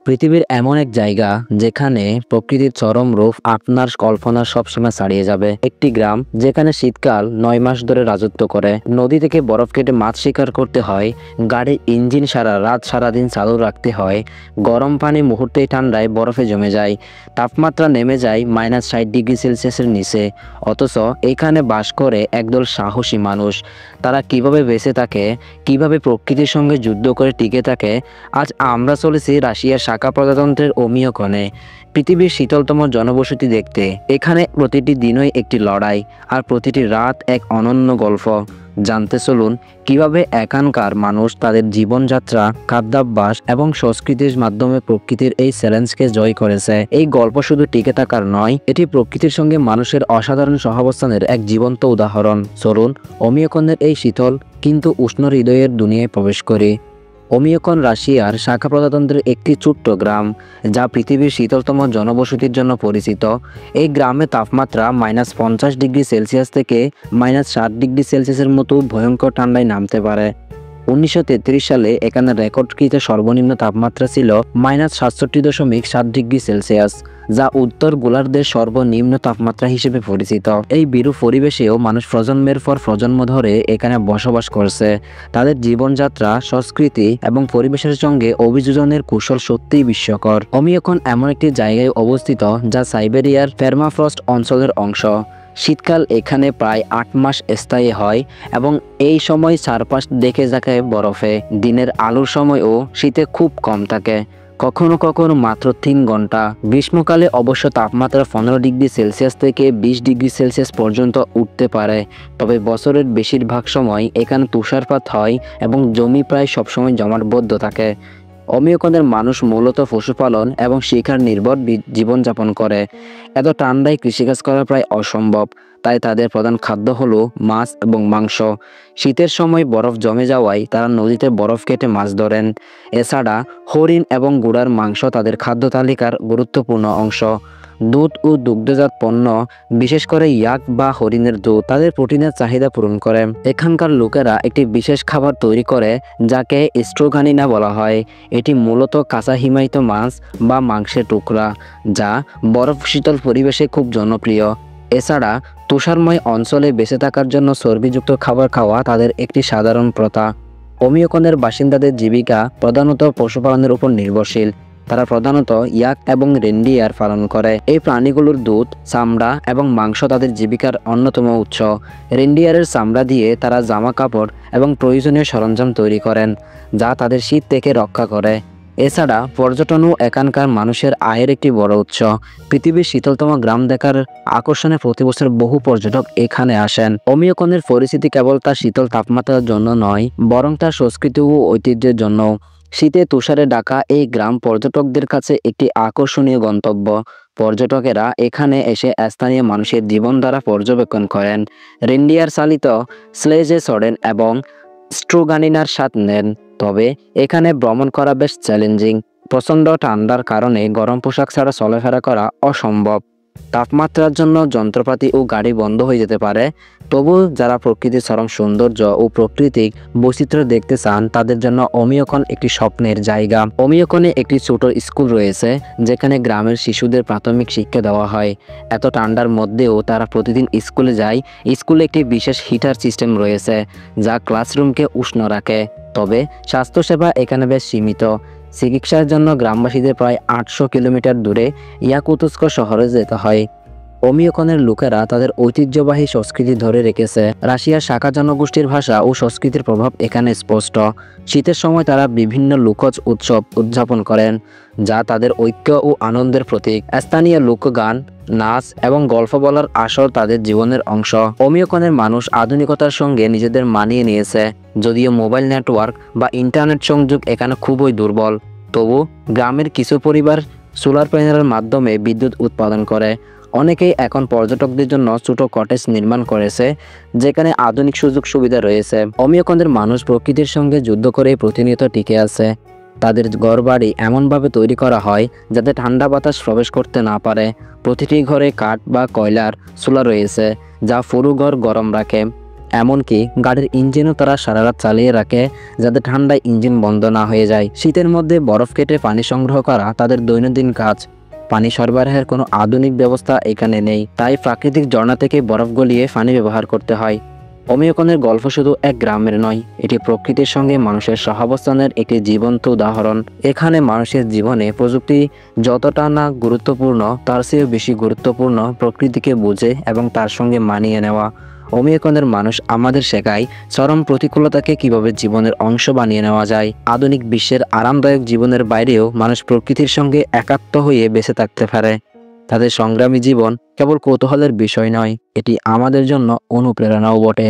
পৃথিবীর এমন এক জায়গা যেখানে প্রকৃতির চরম রূপ আপনার কল্পনার সব সীমা ছাড়িয়ে যাবে। একটি গ্রাম যেখানে শীতকাল 9 মাস ধরে রাজত্ব করে। নদী থেকে বরফ কেটে মাছ শিকার করতে হয়, গাড়ির ইঞ্জিন সারা রাত সারাদিন চালু রাখতে হয়, গরম পানি মুহূর্তেই ঠান্ডায় বরফে জমে যায়, তাপমাত্রা নেমে যায় -60 ডিগ্রি সেলসিয়াসের নিচে। অথচ এখানে বাস করে একদল সাহসী মানুষ। তারা কিভাবে বেঁচে থাকে, কিভাবে প্রকৃতির সঙ্গে যুদ্ধ করে টিকে থাকে। আজ আমরা চলেছি রাশিয়ার শাখা প্রজাতন্ত্রের ওমিয়কনে, পৃথিবীর শীতলতম জনবসতি দেখতে। এখানে প্রতিটি দিনই একটি লড়াই, আর প্রতিটি রাত এক অনন্য গল্প। জানতে চলুন কিভাবে এখানকার মানুষ তাদের জীবনযাত্রা, খাদ্যাভ্যাস এবং সংস্কৃতির মাধ্যমে প্রকৃতির এই চ্যালেঞ্জকে জয় করেছে। এই গল্প শুধু টিকে থাকার নয়, এটি প্রকৃতির সঙ্গে মানুষের অসাধারণ সহাবস্থানের এক জীবন্ত উদাহরণ। চলুন ওমিয়কনের এই শীতল কিন্তু উষ্ণ হৃদয়ের দুনিয়ায় প্রবেশ করি। ওমিয়কন রাশিয়ার শাখা প্রজাতন্ত্রের একটি ছোট্ট গ্রাম, যা পৃথিবীর শীতলতম জনবসতির জন্য পরিচিত। এই গ্রামে তাপমাত্রা -50 ডিগ্রি সেলসিয়াস থেকে -60 ডিগ্রি সেলসিয়াসের মতো ভয়ঙ্কর ঠান্ডায় নামতে পারে। 1933 সালে এখানে রেকর্ডকৃত সর্বনিম্ন তাপমাত্রা ছিল -67.7 ডিগ্রি সেলসিয়াস, যা উত্তর গোলার্ধের সর্বনিম্ন তাপমাত্রা হিসেবে পরিচিত। এই বিরূপ পরিবেশেও মানুষ প্রজন্মের পর প্রজন্ম ধরে এখানে বসবাস করছে। তাদের জীবনযাত্রা, সংস্কৃতি এবং পরিবেশের সঙ্গে অভিযোজনের কৌশল সত্যিই বিস্ময়কর। ওমিয়কন এমন একটি জায়গায় অবস্থিত যা সাইবেরিয়ার পারমাফ্রস্ট অঞ্চলের অংশ। শীতকাল এখানে প্রায় 8 মাস স্থায়ী হয় এবং এই সময় চারপাশ ঢেকে থাকে বরফে। দিনের আলোর সময়ও শীতে খুব কম থাকে, কখনো কখনো মাত্র 3 ঘন্টা। গ্রীষ্মকালে অবশ্য তাপমাত্রা 15 ডিগ্রি সেলসিয়াস থেকে 20 ডিগ্রি সেলসিয়াস পর্যন্ত উঠতে পারে। তবে বছরের বেশিরভাগ সময় এখানে তুষারপাত হয় এবং জমি প্রায় সবসময় জমাটবদ্ধ থাকে। ওমিয়কনের মানুষ মূলত পশুপালন এবং শিকার নির্ভর জীবনযাপন করে। এত ঠান্ডায় কৃষিকাজ করা প্রায় অসম্ভব, তাই তাদের প্রধান খাদ্য হলো মাছ এবং মাংস। শীতের সময় বরফ জমে যাওয়ায় তারা নদীতে বরফ কেটে মাছ ধরেন। এছাড়া হরিণ এবং ঘোড়ার মাংস তাদের খাদ্য তালিকার গুরুত্বপূর্ণ অংশ। দুধ ও দুগ্ধজাত পণ্য, বিশেষ করে ইয়াক বা হরিণের দুধ, তাদের প্রোটিনের চাহিদা পূরণ করে। এখানকার লোকেরা একটি বিশেষ খাবার তৈরি করে যাকে স্ট্রোগানিনা বলা হয়। এটি মূলত কাঁচা হিমায়িত মাছ বা মাংসের টুকরা, যা বরফ শীতল পরিবেশে খুব জনপ্রিয়। এছাড়া তুষারময় অঞ্চলে বেঁচে থাকার জন্য চর্বিযুক্ত খাবার খাওয়া তাদের একটি সাধারণ প্রথা। ওমিয়কনের বাসিন্দাদের জীবিকা প্রধানত পশুপালনের উপর নির্ভরশীল। তারা প্রধানত ইয়াক এবং রেন্ডিয়ার পালন করে। এই প্রাণীগুলোর দুধ, চামড়া এবং মাংস তাদের জীবিকার অন্যতম উৎস। রেন্ডিয়ারের চামড়া দিয়ে তারা জামা কাপড় এবং প্রয়োজনীয় সরঞ্জাম তৈরি করেন, যা তাদের শীত থেকে রক্ষা করে। এছাড়া পর্যটনও এখানকার মানুষের আয়ের একটি বড় উৎস। পৃথিবীর শীতলতম গ্রাম দেখার আকর্ষণে প্রতি বছর বহু পর্যটক এখানে আসেন। ওমিয়কনের পরিস্থিতি কেবল তার শীতল তাপমাত্রার জন্য নয়, বরং তার সংস্কৃতি ও ঐতিহ্যের জন্য। শীতে তুষারে ঢাকা এই গ্রাম পর্যটকদের কাছে একটি আকর্ষণীয় গন্তব্য। পর্যটকেরা এখানে এসে স্থানীয় মানুষের জীবনধারা পর্যবেক্ষণ করেন, রেন্ডিয়ার চালিত স্লেজে চড়েন এবং স্ট্রোগানিনার স্বাদ নেন। তবে এখানে ভ্রমণ করা বেশ চ্যালেঞ্জিং। প্রচণ্ড ঠান্ডার কারণে গরম পোশাক ছাড়া চলাফেরা করা অসম্ভব। তাপমাত্রার জন্য যন্ত্রপাতি ও গাড়ি বন্ধ হয়ে যেতে পারে। তবু যারা প্রকৃতির চরম সৌন্দর্য ও প্রাকৃতিক বৈচিত্র্য দেখতে চান, তাদের জন্য ওমিয়কন একটি স্বপ্নের জায়গা। ওমিয়কনে একটি ছোট স্কুল রয়েছে যেখানে গ্রামের শিশুদের প্রাথমিক শিক্ষা দেওয়া হয়। এত ঠান্ডার মধ্যেও তারা প্রতিদিন স্কুলে যায়। স্কুলে একটি বিশেষ হিটার সিস্টেম রয়েছে যা ক্লাসরুমকে উষ্ণ রাখে। তবে স্বাস্থ্যসেবা এখানে বেশ সীমিত। চিকিৎসার জন্য গ্রামবাসীদের প্রায় 800 কিলোমিটার দূরে ইয়াকুতস্ক শহরে যেতে হয়। ওমিয়কনের লোকেরা তাদের ঐতিহ্যবাহী সংস্কৃতি ধরে রেখেছে। রাশিয়ার শাখা জনগোষ্ঠীর ভাষা ও সংস্কৃতির প্রভাব এখানে স্পষ্ট। শীতের সময় তারা বিভিন্ন লোকজ উৎসব উদযাপন করেন, যা তাদের ঐক্য ও আনন্দের প্রতীক। স্থানীয় লোকগান, নাচ এবং গল্প বলার আসর তাদের জীবনের অংশ। ওমিয়কনের মানুষ আধুনিকতার সঙ্গে নিজেদের মানিয়ে নিয়েছে। যদিও মোবাইল নেটওয়ার্ক বা ইন্টারনেট সংযোগ এখানে খুবই দুর্বল, তবু গ্রামের কিছু পরিবার সোলার প্যানেলের মাধ্যমে বিদ্যুৎ উৎপাদন করে। অনেকেই এখন পর্যটকদের জন্য ছোট কটেজ নির্মাণ করেছে, যেখানে আধুনিক সুযোগ সুবিধা রয়েছে। ওমিয়কনের মানুষ প্রকৃতির সঙ্গে যুদ্ধ করে প্রতিনিয়ত টিকে আছে। তাদের ঘরবাড়ি এমনভাবে তৈরি করা হয় যাতে ঠান্ডা বাতাস প্রবেশ করতে না পারে। প্রতিটি ঘরে কাঠ বা কয়লার চুলা রয়েছে, যা পুরো ঘর গরম রাখে। এমনকি গাড়ির ইঞ্জিনও তারা সারা রাত চালিয়ে রাখে যাতে ঠান্ডায় ইঞ্জিন বন্ধ না হয়ে যায়। শীতের মধ্যে বরফ কেটে পানি সংগ্রহ করা তাদের দৈনন্দিন কাজ। পানি সরবরাহের কোনো আধুনিক ব্যবস্থা এখানে নেই, তাই প্রাকৃতিক ঝর্ণা থেকে বরফ গলিয়ে পানি ব্যবহার করতে হয়। ওমিওকনের গল্প শুধু এক গ্রামের নয়, এটি প্রকৃতির সঙ্গে মানুষের সহাবস্থানের একটি জীবন্ত উদাহরণ। এখানে মানুষের জীবনে প্রযুক্তি যতটা না গুরুত্বপূর্ণ, তার চেয়েও বেশি গুরুত্বপূর্ণ প্রকৃতিকে বুঝে এবং তার সঙ্গে মানিয়ে নেওয়া। ওমিওকনের মানুষ আমাদের শেখায় চরম প্রতিকূলতাকে কিভাবে জীবনের অংশ বানিয়ে নেওয়া যায়। আধুনিক বিশ্বের আরামদায়ক জীবনের বাইরেও মানুষ প্রকৃতির সঙ্গে একাত্ম হয়ে বেঁচে থাকতে পারে। তাদের সংগ্রামী জীবন কেবল কৌতূহলের বিষয় নয়, এটি আমাদের জন্য অনুপ্রেরণাও বটে।